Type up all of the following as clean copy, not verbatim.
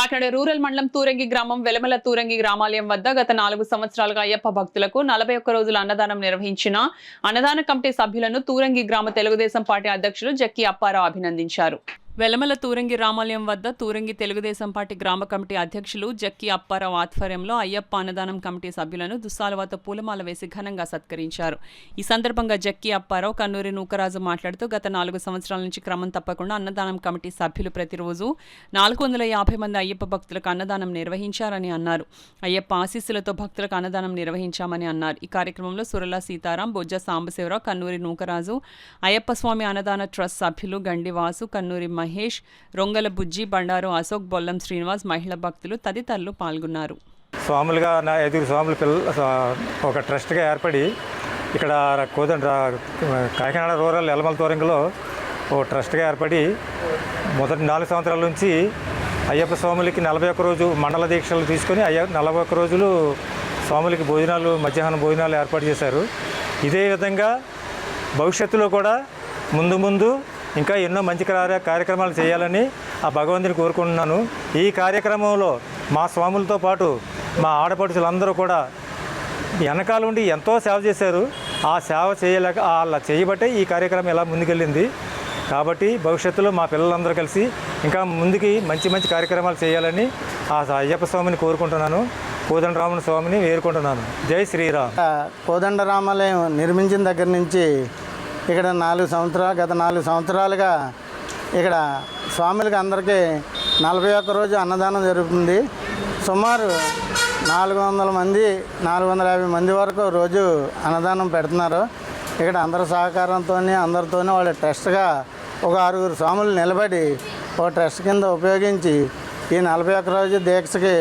Kakinada rural మండలం తూరంగి గ్రామం వెలమల తూరంగి గ్రామాలయం వద్ద గత 4 సంవత్సరాలుగా అయ్యప్ప భక్తులకు 41 రోజుల అన్నదానం నిర్వహించిన అన్నదాన కమిటీ సభ్యులను తూరంగి గ్రామ తెలుగుదేశం పార్టీ అధ్యక్షులు జక్కి అప్పారావు అభినందించారు. వెలమల తూరంగి రామాలయం వద్ద తూరంగి తెలుగుదేశం పార్టీ గ్రామ కమిటీ అధ్యక్షులు జక్కి అప్పారావు ఆధ్వర్యంలో అయ్యప్ప అన్నదానం కమిటీ సభ్యులను దుస్సాలువతో పూలమాల వేసి ఘనంగా సత్కరించారు. ఈ సందర్భంగా జక్కి అప్పారావు కన్నూరి నూకరాజు మాట్లాడుతూ గత 4 సంవత్సరాల నుంచి క్రమం తప్పకుండా అన్నదానం కమిటీ సభ్యులు ప్రతిరోజు 450 మంది అయ్యప్ప భక్తులకు అన్నదానం నిర్వహించారని అన్నారు. అయ్యప్ప ఆశీస్సులతో భక్తులకు అన్నదానం నిర్వహించామని అన్నారు. ఈ కార్యక్రమంలో సురల సీతారాం, బొజ్జ సాంబశివరావు, కన్నూరి నూకరాజు, అయ్యప్ప స్వామి అన్నదాన ట్రస్ట్ సభ్యులు గండివాసు, కన్నూరి మహేష్, రొంగల బుజ్జి, బండారు అశోక్, బొల్లం శ్రీనివాస్, మహిళా భక్తులు తదితరులు పాల్గొన్నారు. స్వాములుగా 5 స్వాములు ఒక ట్రస్ట్గా ఏర్పడి ఇక్కడ కాకినాడ రూరల్ ఎలమల తూరంగిలో ఓ ట్రస్ట్గా ఏర్పడి మొదటి 4 సంవత్సరాల నుంచి అయ్యప్ప స్వాములకి 41 రోజు మండల దీక్షలు తీసుకొని 41 రోజులు స్వాములకి భోజనాలు, మధ్యాహ్నం భోజనాలు ఏర్పాటు చేశారు. ఇదే విధంగా భవిష్యత్తులో కూడా ముందు ఇంకా ఎన్నో మంచి కార్యక్రమాలు చేయాలని ఆ భగవంతుని కోరుకుంటున్నాను. ఈ కార్యక్రమంలో మా స్వాములతో పాటు మా ఆడపడుచులందరూ కూడా వెనకాల ఉండి ఎంతో సేవ చేశారు. ఆ సేవ చేయలేక అలా చేయబట్టే ఈ కార్యక్రమం ఎలా ముందుకెళ్ళింది. కాబట్టి భవిష్యత్తులో మా పిల్లలందరూ కలిసి ఇంకా ముందుకి మంచి కార్యక్రమాలు చేయాలని ఆ అయ్యప్ప స్వామిని కోరుకుంటున్నాను. కోదండరాముని స్వామిని వేరుకుంటున్నాను. జై శ్రీరామ్. కోదండరామాలయం నిర్మించిన దగ్గర నుంచి ఇక్కడ గత 4 సంవత్సరాలుగా ఇక్కడ స్వాములకి అందరికీ 41 రోజు అన్నదానం జరుగుతుంది. సుమారు 400 మంది 450 మంది వరకు రోజు అన్నదానం పెడుతున్నారు. ఇక్కడ అందరి సహకారంతో అందరితో వాళ్ళ ట్రస్ట్గా ఒక 6 స్వాములు నిలబడి ఒక ట్రస్ట్ కింద ఉపయోగించి ఈ 41 రోజు దీక్షకి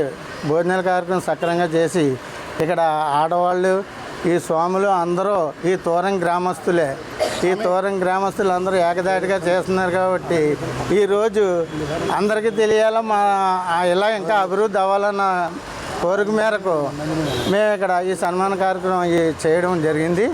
భోజనాల కార్యక్రమం సక్రమంగా చేసి ఇక్కడ ఆడవాళ్ళు, ఈ స్వాములు అందరూ ఈ తూరం గ్రామస్తులే. ఈ తూరం గ్రామస్తులు అందరూ ఏకదాటిగా చేస్తున్నారు కాబట్టి ఈరోజు అందరికీ తెలియాలా ఇలా ఇంకా అభివృద్ధి అవ్వాలన్న కోరిక మేరకు మేము ఇక్కడ ఈ సన్మాన కార్యక్రమం చేయడం జరిగింది.